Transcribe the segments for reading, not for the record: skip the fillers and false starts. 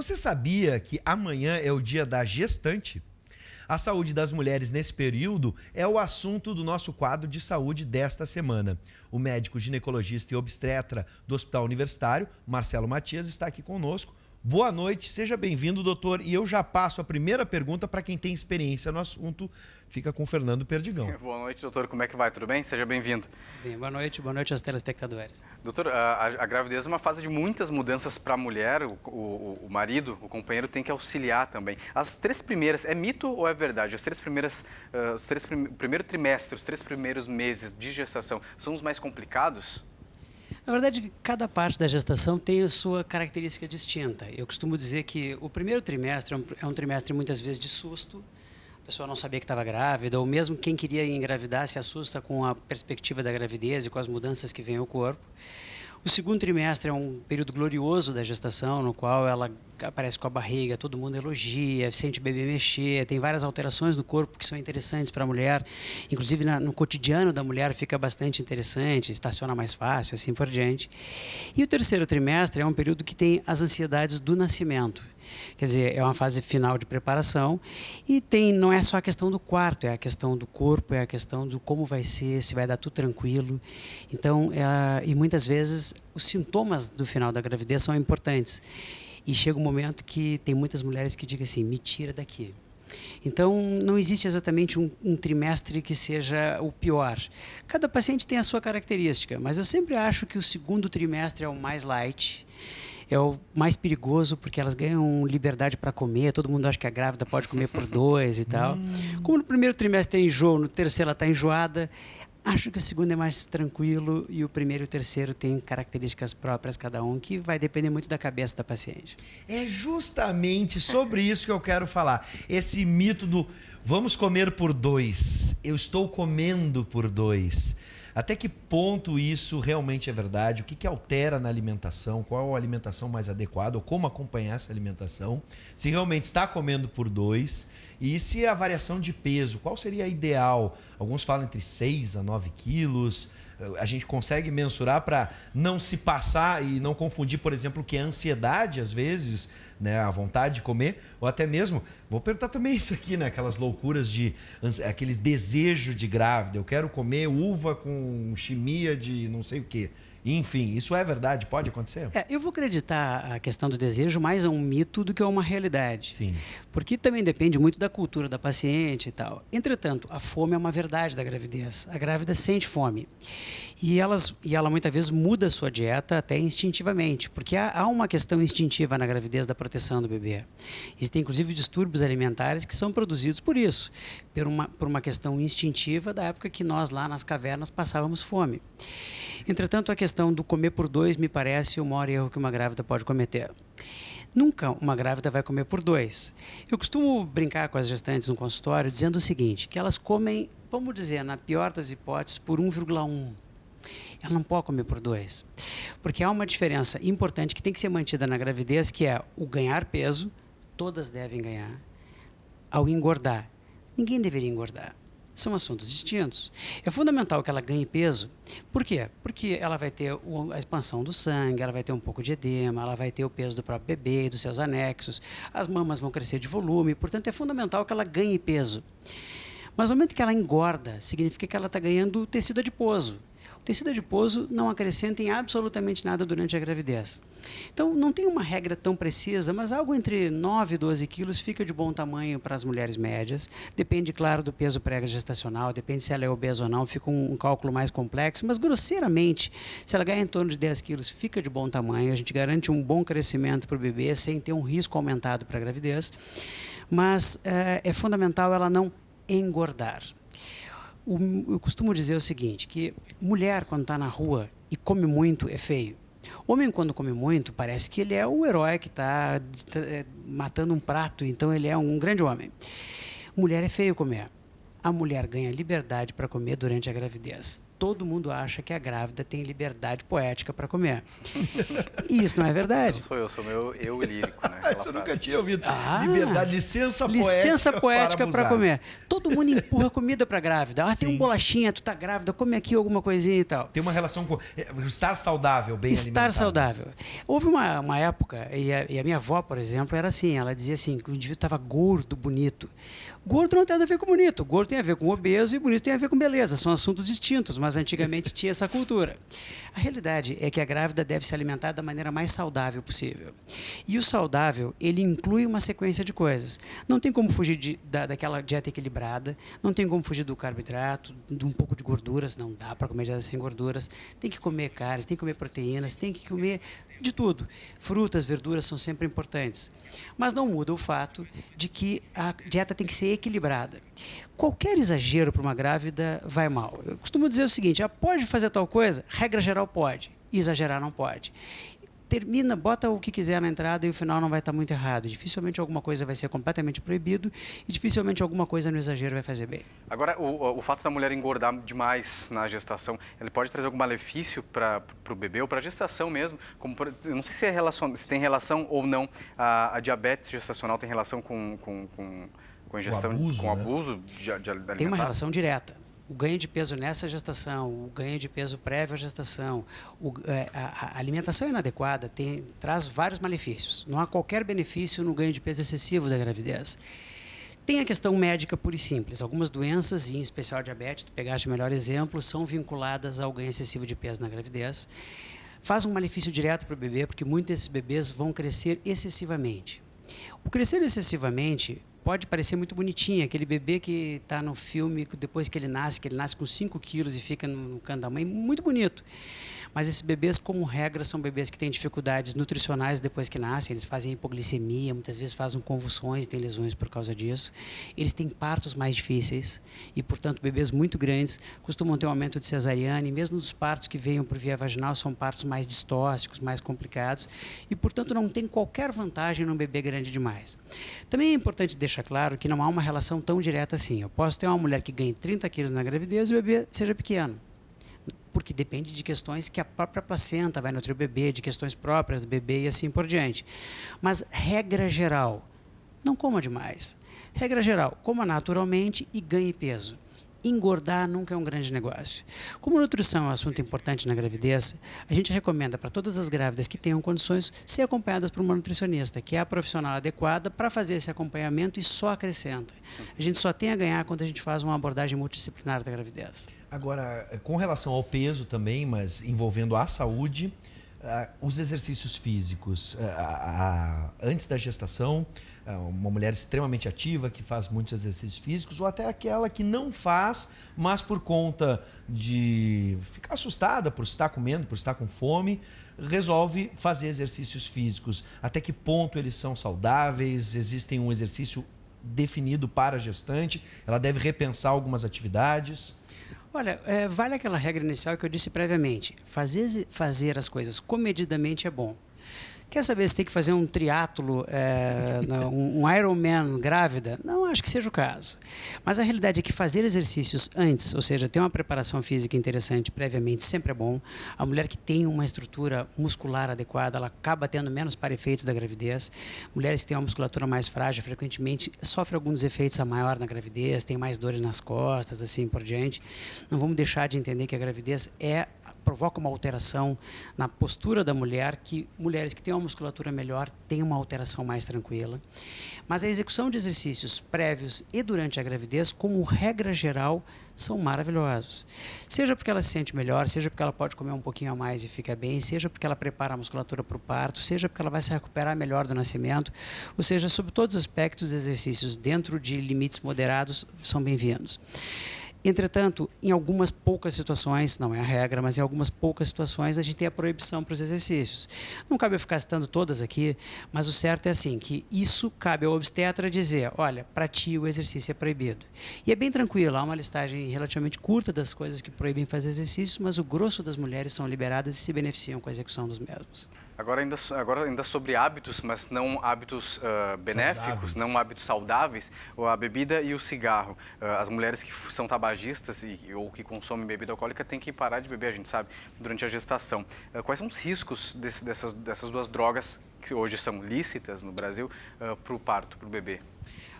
Você sabia que amanhã é o dia da gestante? A saúde das mulheres nesse período é o assunto do nosso quadro de saúde desta semana. O médico ginecologista e obstetra do Hospital Universitário, Marcelo Matias, está aqui conosco. Boa noite, seja bem-vindo, doutor. E eu já passo a primeira pergunta para quem tem experiência no assunto. Fica com o Fernando Perdigão. Boa noite, doutor. Como é que vai? Tudo bem? Seja bem-vindo. Bem, boa noite aos telespectadores. Doutor, a gravidez é uma fase de muitas mudanças para a mulher. O marido, o companheiro, tem que auxiliar também. As três primeiras, é mito ou é verdade? As três primeiras, o primeiro trimestre, os 3 primeiros meses de gestação são os mais complicados? Na verdade, cada parte da gestação tem a sua característica distinta. Eu costumo dizer que o primeiro trimestre é um trimestre muitas vezes de susto. A pessoa não sabia que estava grávida, ou mesmo quem queria engravidar se assusta com a perspectiva da gravidez e com as mudanças que vêm ao corpo. O segundo trimestre é um período glorioso da gestação, no qual ela aparece com a barriga, todo mundo elogia, sente o bebê mexer, tem várias alterações no corpo que são interessantes para a mulher, inclusive no cotidiano da mulher fica bastante interessante, estaciona mais fácil, assim por diante. E o terceiro trimestre é um período que tem as ansiedades do nascimento. Quer dizer, é uma fase final de preparação e não é só a questão do quarto, é a questão do corpo, é a questão do como vai ser, se vai dar tudo tranquilo. Então, e muitas vezes os sintomas do final da gravidez são importantes. E chega um momento que tem muitas mulheres que dizem assim, me tira daqui. Então, não existe exatamente um trimestre que seja o pior. Cada paciente tem a sua característica, mas eu sempre acho que o segundo trimestre é o mais light, é o mais perigoso porque elas ganham liberdade para comer, todo mundo acha que a grávida pode comer por 2 e tal. Como no primeiro trimestre tem enjoo, no terceiro ela está enjoada, acho que o segundo é mais tranquilo e o primeiro e o terceiro têm características próprias cada um, que vai depender muito da cabeça da paciente. É justamente sobre isso que eu quero falar. Esse mito do vamos comer por 2, eu estou comendo por 2. Até que ponto isso realmente é verdade? O que altera na alimentação? Qual a alimentação mais adequada? Ou como acompanhar essa alimentação? Se realmente está comendo por 2? E se a variação de peso, qual seria a ideal? Alguns falam entre 6 a 9 quilos. A gente consegue mensurar para não se passar e não confundir, por exemplo, o que é ansiedade, às vezes, né, a vontade de comer, ou até mesmo, vou perguntar também isso aqui, né, aquelas loucuras aquele desejo de grávida, eu quero comer uva com chimia de não sei o quê. Enfim, isso é verdade? Pode acontecer? Eu vou acreditar a questão do desejo mais a um mito do que a uma realidade. Sim. Porque também depende muito da cultura da paciente e tal. Entretanto, a fome é uma verdade da gravidez. A grávida sente fome. E ela muitas vezes muda a sua dieta até instintivamente, porque há uma questão instintiva na gravidez da proteção do bebê. Existem inclusive distúrbios alimentares que são produzidos por isso, por uma questão instintiva da época que nós lá nas cavernas passávamos fome. Entretanto, a questão do comer por 2 me parece o maior erro que uma grávida pode cometer. Nunca uma grávida vai comer por 2. Eu costumo brincar com as gestantes no consultório dizendo o seguinte, que elas comem, vamos dizer, na pior das hipóteses, por 1,1. Ela não pode comer por 2, porque há uma diferença importante que tem que ser mantida na gravidez, que é o ganhar peso, todas devem ganhar, ao engordar. Ninguém deveria engordar. São assuntos distintos. É fundamental que ela ganhe peso. Por quê? Porque ela vai ter a expansão do sangue, ela vai ter um pouco de edema, ela vai ter o peso do próprio bebê e dos seus anexos, as mamas vão crescer de volume, portanto é fundamental que ela ganhe peso. Mas no momento que ela engorda, significa que ela está ganhando tecido adiposo. O tecido adiposo não acrescenta em absolutamente nada durante a gravidez. Então, não tem uma regra tão precisa, mas algo entre 9 e 12 quilos fica de bom tamanho para as mulheres médias. Depende, claro, do peso pré-gestacional, depende se ela é obesa ou não, fica um cálculo mais complexo, mas grosseiramente, se ela ganhar em torno de 10 quilos, fica de bom tamanho, a gente garante um bom crescimento para o bebê, sem ter um risco aumentado para a gravidez, mas é fundamental ela não engordar. Eu costumo dizer o seguinte, que mulher quando está na rua e come muito é feio. Homem quando come muito parece que ele é o herói que está matando um prato, então ele é um grande homem. Mulher é feio comer. A mulher ganha liberdade para comer durante a gravidez. todo mundo acha que a grávida tem liberdade poética para comer. E isso não é verdade. Eu sou meu eu lírico, né? Você nunca tinha ouvido. Liberdade, licença poética para comer. Todo mundo empurra comida para grávida. Tem Sim. bolachinha, tu tá grávida, come aqui alguma coisinha e tal. Tem uma relação com estar saudável, bem alimentado. Estar saudável. Houve uma época, e a minha avó, por exemplo, era assim, ela dizia assim, que o indivíduo estava gordo, bonito. Gordo não tem nada a ver com bonito, gordo tem a ver com obeso e bonito tem a ver com beleza, são assuntos distintos, mas antigamente tinha essa cultura. A realidade é que a grávida deve se alimentar da maneira mais saudável possível. E o saudável, ele inclui uma sequência de coisas. Não tem como fugir daquela dieta equilibrada, não tem como fugir do carboidrato, de um pouco de gorduras, não dá para comer dieta sem gorduras, tem que comer carnes, tem que comer proteínas, tem que comer de tudo. Frutas, verduras são sempre importantes. Mas não muda o fato de que a dieta tem que ser equilibrada. Qualquer exagero para uma grávida vai mal. Eu costumo dizer o seguinte, pode fazer tal coisa? Regra geral pode, exagerar não pode. Termina, bota o que quiser na entrada e o final não vai estar muito errado. Dificilmente alguma coisa vai ser completamente proibido e dificilmente alguma coisa no exagero vai fazer bem. Agora, o fato da mulher engordar demais na gestação, ele pode trazer algum malefício para o bebê ou para a gestação mesmo? Como, eu não sei se tem relação ou não, a diabetes gestacional tem relação com ingestão, com abuso de alimentar? Tem uma relação direta. O ganho de peso nessa gestação, o ganho de peso prévio à gestação, a alimentação inadequada traz vários malefícios. Não há qualquer benefício no ganho de peso excessivo da gravidez. Tem a questão médica pura e simples. Algumas doenças, em especial a diabetes, tu pegaste o melhor exemplo, são vinculadas ao ganho excessivo de peso na gravidez. Faz um malefício direto para o bebê, porque muitos desses bebês vão crescer excessivamente. O crescer excessivamente pode parecer muito bonitinho, aquele bebê que está no filme, depois que ele nasce com 5 quilos e fica no canto da mãe, muito bonito. Mas esses bebês, como regra, são bebês que têm dificuldades nutricionais depois que nascem, eles fazem hipoglicemia, muitas vezes fazem convulsões, têm lesões por causa disso. Eles têm partos mais difíceis e, portanto, bebês muito grandes costumam ter um aumento de cesariana e mesmo os partos que venham por via vaginal são partos mais distóxicos, mais complicados e, portanto, não tem qualquer vantagem num bebê grande demais. Também é importante deixar claro que não há uma relação tão direta assim. Eu posso ter uma mulher que ganhe 30 quilos na gravidez e o bebê seja pequeno, porque depende de questões que a própria placenta vai nutrir o bebê, de questões próprias do bebê e assim por diante. Mas, regra geral, não coma demais. Regra geral, coma naturalmente e ganhe peso. Engordar nunca é um grande negócio. Como nutrição é um assunto importante na gravidez, a gente recomenda para todas as grávidas que tenham condições ser acompanhadas por uma nutricionista, que é a profissional adequada para fazer esse acompanhamento e só acrescenta. A gente só tem a ganhar quando a gente faz uma abordagem multidisciplinar da gravidez. Agora, com relação ao peso também, mas envolvendo a saúde, os exercícios físicos, antes da gestação, uma mulher extremamente ativa que faz muitos exercícios físicos, ou até aquela que não faz, mas por conta de ficar assustada por estar comendo, por estar com fome, resolve fazer exercícios físicos. Até que ponto eles são saudáveis? Existe um exercício definido para a gestante? Ela deve repensar algumas atividades? Olha, vale aquela regra inicial que eu disse previamente. Fazer as coisas comedidamente é bom. Quer saber se tem que fazer um triatlo, um Ironman grávida? Não acho que seja o caso. Mas a realidade é que fazer exercícios antes, ou seja, ter uma preparação física interessante previamente, sempre é bom. A mulher que tem uma estrutura muscular adequada, ela acaba tendo menos para-efeitos da gravidez. Mulheres que têm uma musculatura mais frágil, frequentemente sofrem alguns efeitos a maior na gravidez, tem mais dores nas costas, assim por diante. Não vamos deixar de entender que a gravidez provoca uma alteração na postura da mulher, que mulheres que têm uma musculatura melhor têm uma alteração mais tranquila. Mas a execução de exercícios prévios e durante a gravidez, como regra geral, são maravilhosos. Seja porque ela se sente melhor, seja porque ela pode comer um pouquinho a mais e fica bem, seja porque ela prepara a musculatura para o parto, seja porque ela vai se recuperar melhor do nascimento, ou seja, sob todos os aspectos, exercícios dentro de limites moderados são bem-vindos. Entretanto, em algumas poucas situações, não é a regra, mas em algumas poucas situações a gente tem a proibição para os exercícios. Não cabe eu ficar citando todas aqui, mas o certo é assim, que isso cabe ao obstetra dizer, olha, para ti o exercício é proibido. E é bem tranquilo, há uma listagem relativamente curta das coisas que proíbem fazer exercícios, mas o grosso das mulheres são liberadas e se beneficiam com a execução dos mesmos. Agora ainda sobre hábitos, mas não hábitos benéficos, Saudáveis. não hábitos saudáveis, a bebida e o cigarro. As mulheres que são tabagistas ou que consomem bebida alcoólica têm que parar de beber, a gente sabe, durante a gestação. Quais são os riscos dessas duas drogas que hoje são lícitas no Brasil para o parto, para o bebê,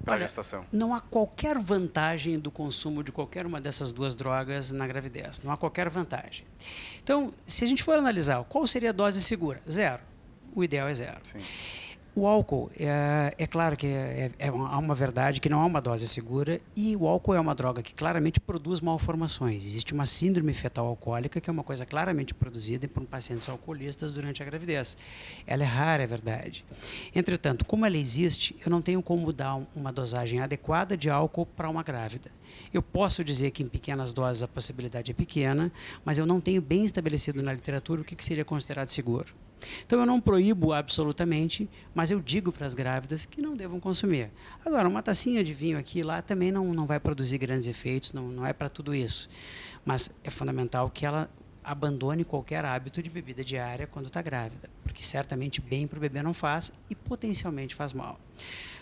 para a gestação? Não há qualquer vantagem do consumo de qualquer uma dessas duas drogas na gravidez. Não há qualquer vantagem. Então, se a gente for analisar qual seria a dose segura? 0. O ideal é 0. Sim. O álcool, é claro que há uma verdade que não há uma dose segura, e o álcool é uma droga que claramente produz malformações. Existe uma síndrome fetal alcoólica, que é uma coisa claramente produzida por pacientes alcoolistas durante a gravidez. Ela é rara, é verdade. Entretanto, como ela existe, eu não tenho como dar uma dosagem adequada de álcool para uma grávida. Eu posso dizer que em pequenas doses a possibilidade é pequena, mas eu não tenho bem estabelecido na literatura o que seria considerado seguro. Então eu não proíbo absolutamente, mas eu digo para as grávidas que não devam consumir. Agora, uma tacinha de vinho aqui e lá também não vai produzir grandes efeitos, não é para tudo isso. Mas é fundamental que ela abandone qualquer hábito de bebida diária quando está grávida, porque certamente bem para o bebê não faz e potencialmente faz mal.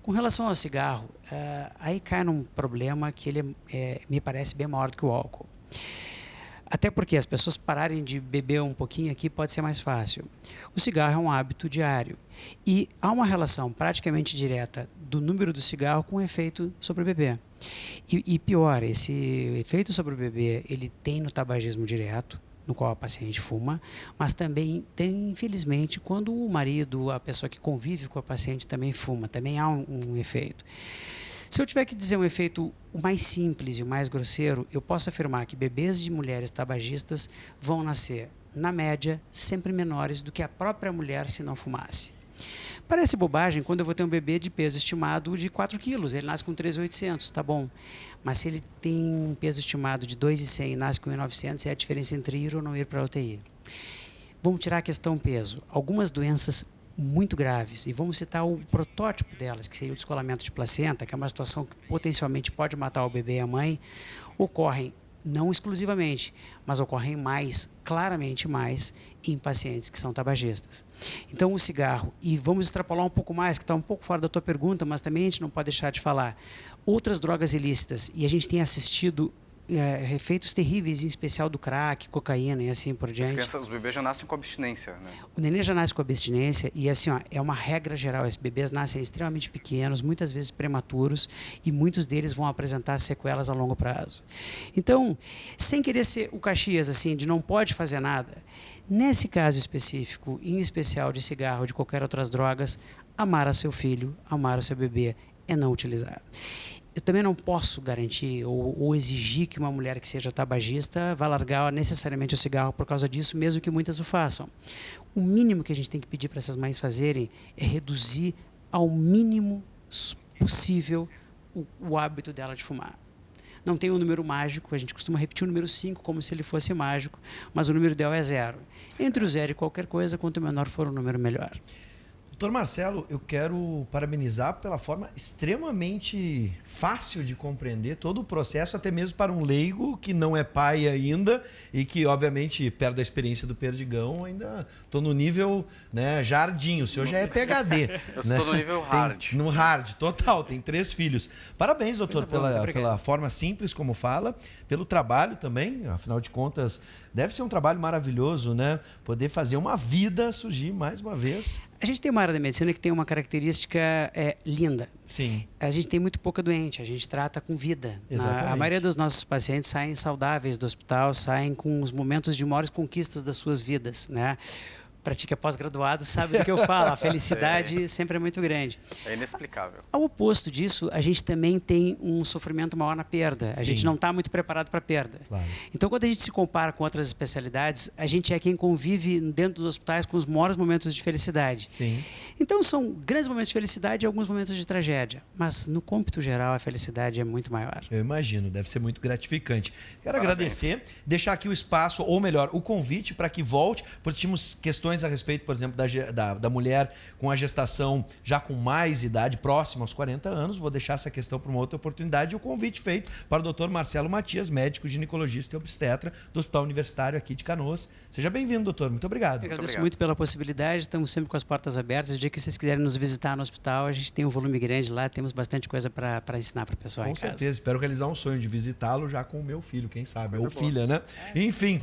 Com relação ao cigarro, aí cai num problema que ele me parece bem maior do que o álcool. Até porque as pessoas pararem de beber um pouquinho aqui pode ser mais fácil. O cigarro é um hábito diário e há uma relação praticamente direta do número do cigarro com o efeito sobre o bebê. E pior, esse efeito sobre o bebê ele tem no tabagismo direto, no qual a paciente fuma, mas também tem, infelizmente, quando o marido, a pessoa que convive com a paciente também fuma, também há um efeito. Se eu tiver que dizer um efeito o mais simples e o mais grosseiro, eu posso afirmar que bebês de mulheres tabagistas vão nascer, na média, sempre menores do que a própria mulher se não fumasse. Parece bobagem quando eu vou ter um bebê de peso estimado de 4 quilos, ele nasce com 3.800, tá bom. Mas se ele tem um peso estimado de 2.100 e nasce com 1.900, é a diferença entre ir ou não ir para a UTI. Vamos tirar a questão peso. Algumas doenças muito graves, e vamos citar o protótipo delas, que seria o descolamento de placenta, que é uma situação que potencialmente pode matar o bebê e a mãe, ocorrem não exclusivamente, mas ocorrem mais, claramente mais, em pacientes que são tabagistas. Então o cigarro, e vamos extrapolar um pouco mais, que está um pouco fora da tua pergunta, mas também a gente não pode deixar de falar, outras drogas ilícitas, e a gente tem assistido efeitos terríveis, em especial do crack, cocaína e assim por diante. Os bebês já nascem com abstinência, né? O nenê já nasce com abstinência e assim, é uma regra geral, esses bebês nascem extremamente pequenos, muitas vezes prematuros, e muitos deles vão apresentar sequelas a longo prazo. Então, sem querer ser o Caxias, assim, de não pode fazer nada, nesse caso específico, em especial de cigarro ou de qualquer outras drogas, amar a seu filho, amar o seu bebê é não utilizar. Eu também não posso garantir ou exigir que uma mulher que seja tabagista vá largar necessariamente o cigarro por causa disso, mesmo que muitas o façam. O mínimo que a gente tem que pedir para essas mães fazerem é reduzir ao mínimo possível o hábito dela de fumar. Não tem um número mágico, a gente costuma repetir o número 5 como se ele fosse mágico, mas o número ideal é 0. Entre o 0 e qualquer coisa, quanto menor for o número, melhor. Doutor Marcelo, eu quero parabenizar pela forma extremamente fácil de compreender todo o processo, até mesmo para um leigo que não é pai ainda e que, obviamente, perto da experiência do Perdigão, ainda estou no nível, né, jardim. O senhor já é PhD. Eu estou no nível hard. No hard, total. Tem 3 filhos. Parabéns, doutor, boa, pela forma simples como fala, pelo trabalho também. Afinal de contas, deve ser um trabalho maravilhoso, né? Poder fazer uma vida surgir mais uma vez. A gente tem uma área da medicina que tem uma característica linda. Sim. A gente tem muito pouca doente, a gente trata com vida. Exatamente. A maioria dos nossos pacientes saem saudáveis do hospital, saem com os momentos de maiores conquistas das suas vidas, né? Para ti que é pós-graduado sabe do que eu falo, a felicidade sempre é muito grande. É inexplicável. Ao oposto disso, a gente também tem um sofrimento maior na perda. A Sim. gente não está muito preparado para a perda. Claro. Então, quando a gente se compara com outras especialidades, a gente é quem convive dentro dos hospitais com os maiores momentos de felicidade. Sim. Então, são grandes momentos de felicidade e alguns momentos de tragédia. Mas, no cômputo geral, a felicidade é muito maior. Eu imagino, deve ser muito gratificante. Quero Parabéns. agradecer, deixar aqui o espaço, ou melhor, o convite para que volte, porque tínhamos questões questões a respeito, por exemplo, da mulher com a gestação já com mais idade, próxima aos 40 anos. Vou deixar essa questão para uma outra oportunidade. E o convite feito para o Dr. Marcelo Matias, médico ginecologista e obstetra do Hospital Universitário aqui de Canoas. Seja bem-vindo, doutor. Muito obrigado. Eu agradeço muito pela possibilidade. Estamos sempre com as portas abertas. O dia que vocês quiserem nos visitar no hospital, a gente tem um volume grande lá, temos bastante coisa para ensinar para o pessoal em casa. Com certeza. Espero realizar um sonho de visitá-lo já com o meu filho, quem sabe, ou filha, né? Enfim.